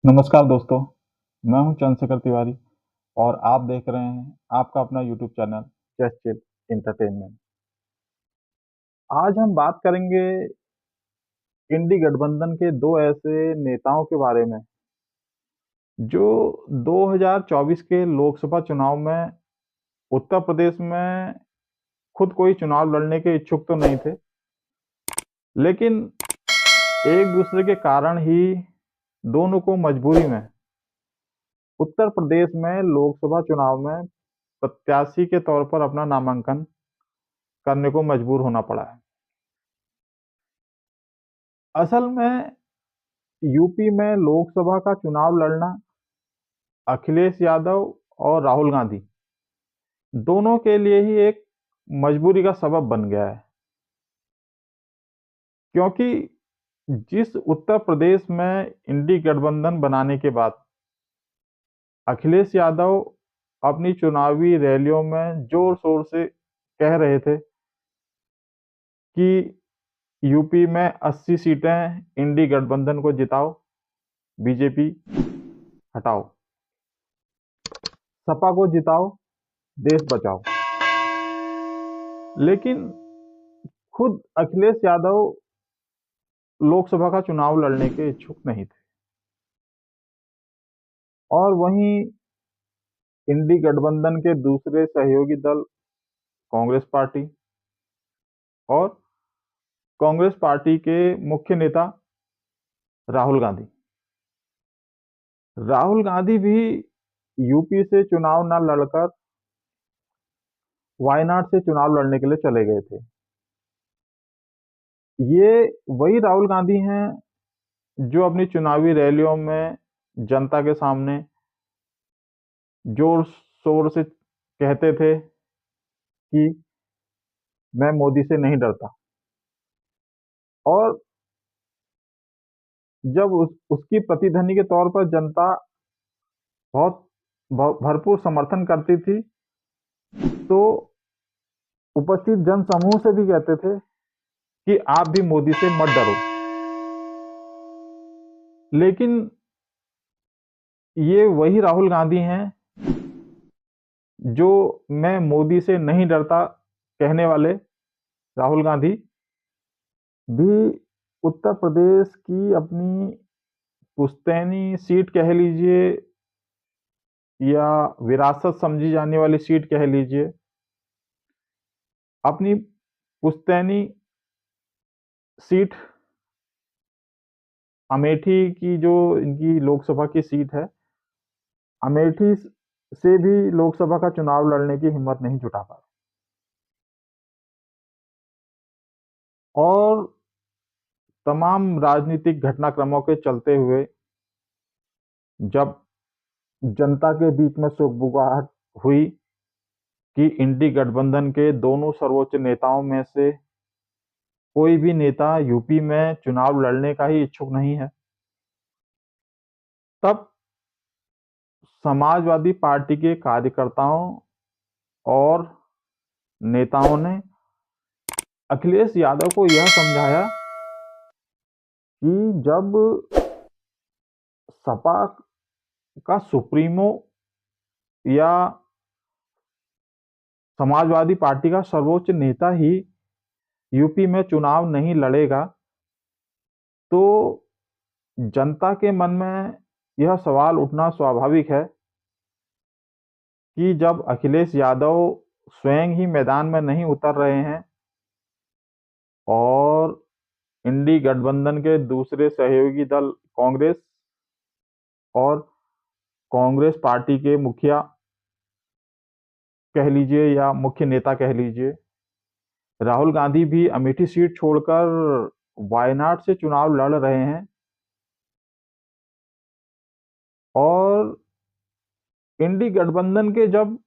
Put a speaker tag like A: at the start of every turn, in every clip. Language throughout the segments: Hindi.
A: नमस्कार दोस्तों, मैं हूं चंद्रशेखर तिवारी और आप देख रहे हैं आपका अपना YouTube channel just chill entertainment. आज हम बात करेंगे इंडी गठबंधन के दो ऐसे नेताओं के बारे में जो 2024 के लोकसभा चुनाव में उत्तर प्रदेश में खुद कोई चुनाव लड़ने के इच्छुक तो नहीं थे, लेकिन एक दूसरे के कारण ही दोनों को मजबूरी में उत्तर प्रदेश में लोकसभा चुनाव में प्रत्याशी के तौर पर अपना नामांकन करने को मजबूर होना पड़ा है। असल में यूपी में लोकसभा का चुनाव लड़ना अखिलेश यादव और राहुल गांधी दोनों के लिए ही एक मजबूरी का सबब बन गया है, क्योंकि जिस उत्तर प्रदेश में इंडी गठबंधन बनाने के बाद अखिलेश यादव अपनी चुनावी रैलियों में जोर शोर से कह रहे थे कि यूपी में 80 सीटें इंडी गठबंधन को जिताओ, बीजेपी हटाओ, सपा को जिताओ, देश बचाओ। लेकिन खुद अखिलेश यादव लोकसभा का चुनाव लड़ने के इच्छुक नहीं थे और वहीं इंडी गठबंधन के दूसरे सहयोगी दल कांग्रेस पार्टी और कांग्रेस पार्टी के मुख्य नेता राहुल गांधी राहुल गांधी भी यूपी से चुनाव न लड़कर वायनाड से चुनाव लड़ने के लिए चले गए थे। ये वही राहुल गांधी हैं जो अपनी चुनावी रैलियों में जनता के सामने जोर शोर से कहते थे कि मैं मोदी से नहीं डरता, और जब उसकी प्रतिध्वनि के तौर पर जनता बहुत भरपूर समर्थन करती थी, तो उपस्थित जन समूह से भी कहते थे कि आप भी मोदी से मत डरो। लेकिन ये वही राहुल गांधी हैं जो मैं मोदी से नहीं डरता कहने वाले राहुल गांधी भी उत्तर प्रदेश की अपनी पुश्तैनी सीट कह लीजिए या विरासत समझी जाने वाली सीट कह लीजिए, अपनी पुश्तैनी सीट अमेठी की जो इनकी लोकसभा की सीट है, अमेठी से भी लोकसभा का चुनाव लड़ने की हिम्मत नहीं जुटा पाए। और तमाम राजनीतिक घटनाक्रमों के चलते हुए जब जनता के बीच में सुगबुगाहट हुई कि इंडी गठबंधन के दोनों सर्वोच्च नेताओं में से कोई भी नेता यूपी में चुनाव लड़ने का ही इच्छुक नहीं है, तब समाजवादी पार्टी के कार्यकर्ताओं और नेताओं ने अखिलेश यादव को यह समझाया कि जब सपा का सुप्रीमो या समाजवादी पार्टी का सर्वोच्च नेता ही यूपी में चुनाव नहीं लड़ेगा, तो जनता के मन में यह सवाल उठना स्वाभाविक है कि जब अखिलेश यादव स्वयं ही मैदान में नहीं उतर रहे हैं और इंडी गठबंधन के दूसरे सहयोगी दल कांग्रेस और कांग्रेस पार्टी के मुखिया कह लीजिए या मुख्य नेता कह लीजिए, राहुल गांधी भी अमेठी सीट छोड़कर वायनाड से चुनाव लड़ रहे हैं और इंडी गठबंधन के जब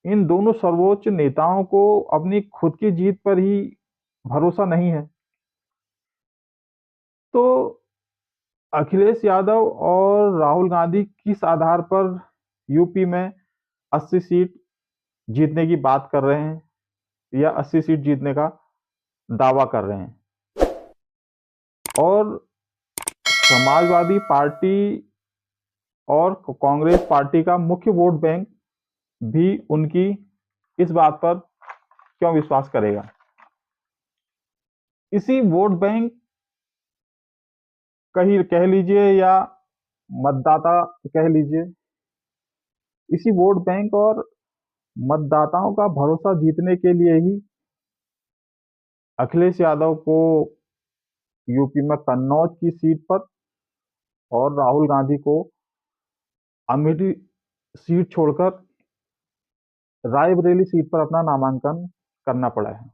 A: इन दोनों सर्वोच्च नेताओं को अपनी खुद की जीत पर ही भरोसा नहीं है, तो अखिलेश यादव और राहुल गांधी किस आधार पर यूपी में 80 सीट जीतने की बात कर रहे हैं या 80 सीट जीतने का दावा कर रहे हैं। और समाजवादी पार्टी और कांग्रेस पार्टी का मुख्य वोट बैंक भी उनकी इस बात पर क्यों विश्वास करेगा। इसी वोट बैंक कह लीजिए या मतदाता कह लीजिए, इसी वोट बैंक और मतदाताओं का भरोसा जीतने के लिए ही अखिलेश यादव को यूपी में कन्नौज की सीट पर और राहुल गांधी को अमेठी सीट छोड़कर रायबरेली सीट पर अपना नामांकन करना पड़ा है।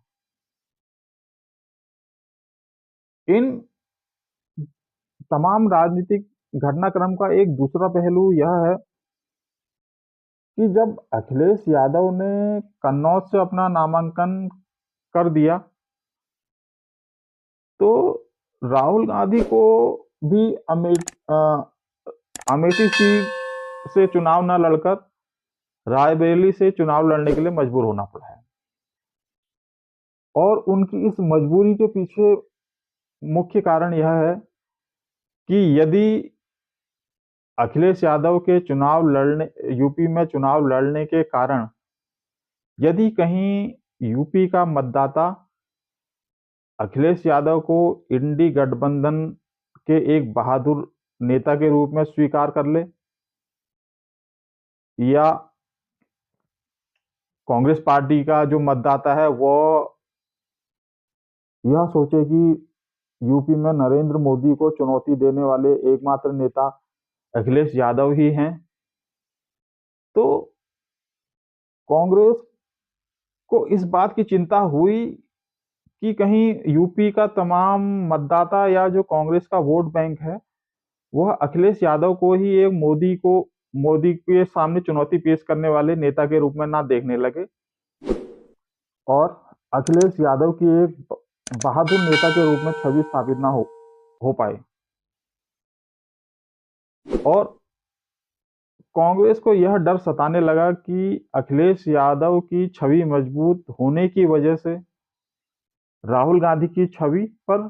A: इन तमाम राजनीतिक घटनाक्रम का एक दूसरा पहलू यह है कि जब अखिलेश यादव ने कन्नौज से अपना नामांकन कर दिया तो राहुल गांधी को भी अमेठी सीट से चुनाव न लड़कर रायबरेली से चुनाव लड़ने के लिए मजबूर होना पड़ा है। और उनकी इस मजबूरी के पीछे मुख्य कारण यह है कि यदि अखिलेश यादव के यूपी में चुनाव लड़ने के कारण यदि कहीं यूपी का मतदाता अखिलेश यादव को इंडी गठबंधन के एक बहादुर नेता के रूप में स्वीकार कर ले या कांग्रेस पार्टी का जो मतदाता है वो यह सोचे कि यूपी में नरेंद्र मोदी को चुनौती देने वाले एकमात्र नेता अखिलेश यादव ही हैं, तो कांग्रेस को इस बात की चिंता हुई कि कहीं यूपी का तमाम मतदाता या जो कांग्रेस का वोट बैंक है वह अखिलेश यादव को ही एक मोदी के सामने चुनौती पेश करने वाले नेता के रूप में ना देखने लगे और अखिलेश यादव की एक बहादुर नेता के रूप में छवि स्थापित ना हो पाए। और कांग्रेस को यह डर सताने लगा कि अखिलेश यादव की छवि मजबूत होने की वजह से राहुल गांधी की छवि पर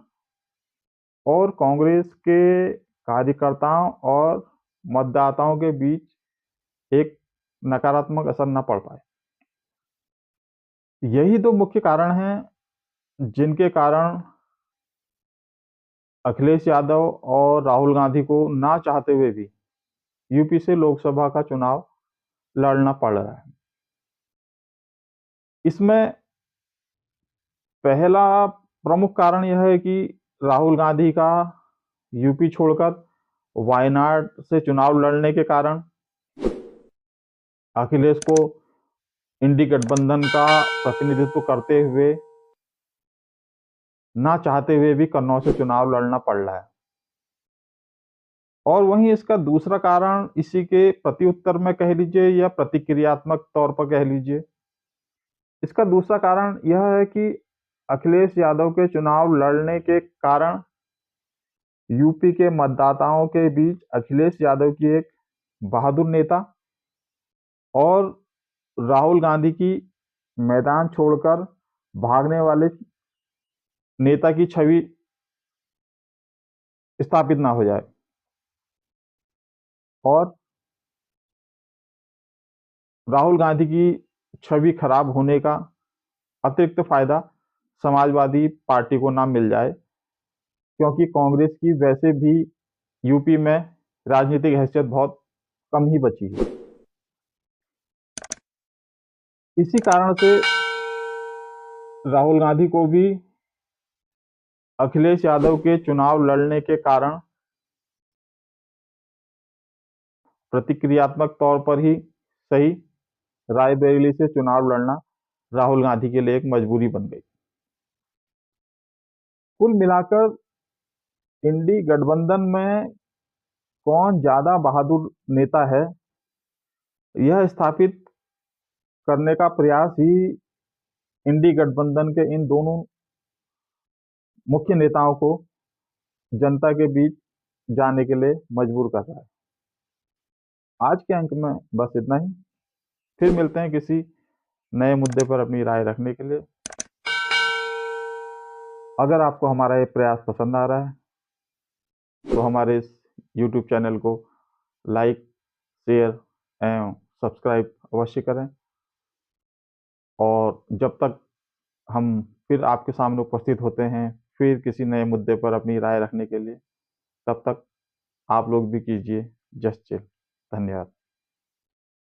A: और कांग्रेस के कार्यकर्ताओं और मतदाताओं के बीच एक नकारात्मक असर न पड़ पाए। यही दो मुख्य कारण हैं जिनके कारण अखिलेश यादव और राहुल गांधी को ना चाहते हुए भी यूपी से लोकसभा का चुनाव लड़ना पड़ रहा है। इसमें पहला प्रमुख कारण यह है कि राहुल गांधी का यूपी छोड़कर वायनाड से चुनाव लड़ने के कारण अखिलेश को इंडी गठबंधन का प्रतिनिधित्व करते हुए ना चाहते हुए भी कन्नौज से चुनाव लड़ना पड़ रहा है। और वहीं इसका दूसरा कारण इसी के प्रत्युत्तर में कह लीजिए या प्रतिक्रियात्मक तौर पर कह लीजिए, इसका दूसरा कारण यह है कि अखिलेश यादव के चुनाव लड़ने के कारण यूपी के मतदाताओं के बीच अखिलेश यादव की एक बहादुर नेता और राहुल गांधी की मैदान छोड़कर भागने वाले नेता की छवि स्थापित ना हो जाए। और राहुल गांधी की छवि खराब होने का अतिरिक्त फायदा समाजवादी पार्टी को ना मिल जाए, क्योंकि कांग्रेस की वैसे भी यूपी में राजनीतिक हैसियत बहुत कम ही बची है। इसी कारण से राहुल गांधी को भी अखिलेश यादव के चुनाव लड़ने के कारण प्रतिक्रियात्मक तौर पर ही सही रायबरेली से चुनाव लड़ना राहुल गांधी के लिए एक मजबूरी बन गई। कुल मिलाकर इंडी गठबंधन में कौन ज्यादा बहादुर नेता है यह स्थापित करने का प्रयास ही इंडी गठबंधन के इन दोनों मुख्य नेताओं को जनता के बीच जाने के लिए मजबूर कर रहा है। आज के अंक में बस इतना ही। फिर मिलते हैं किसी नए मुद्दे पर अपनी राय रखने के लिए। अगर आपको हमारा ये प्रयास पसंद आ रहा है तो हमारे इस YouTube चैनल को लाइक शेयर एवं सब्सक्राइब अवश्य करें। और जब तक हम फिर आपके सामने उपस्थित होते हैं, फिर किसी नए मुद्दे पर अपनी राय रखने के लिए, तब तक आप लोग भी कीजिए जस्ट चिल। धन्यवाद।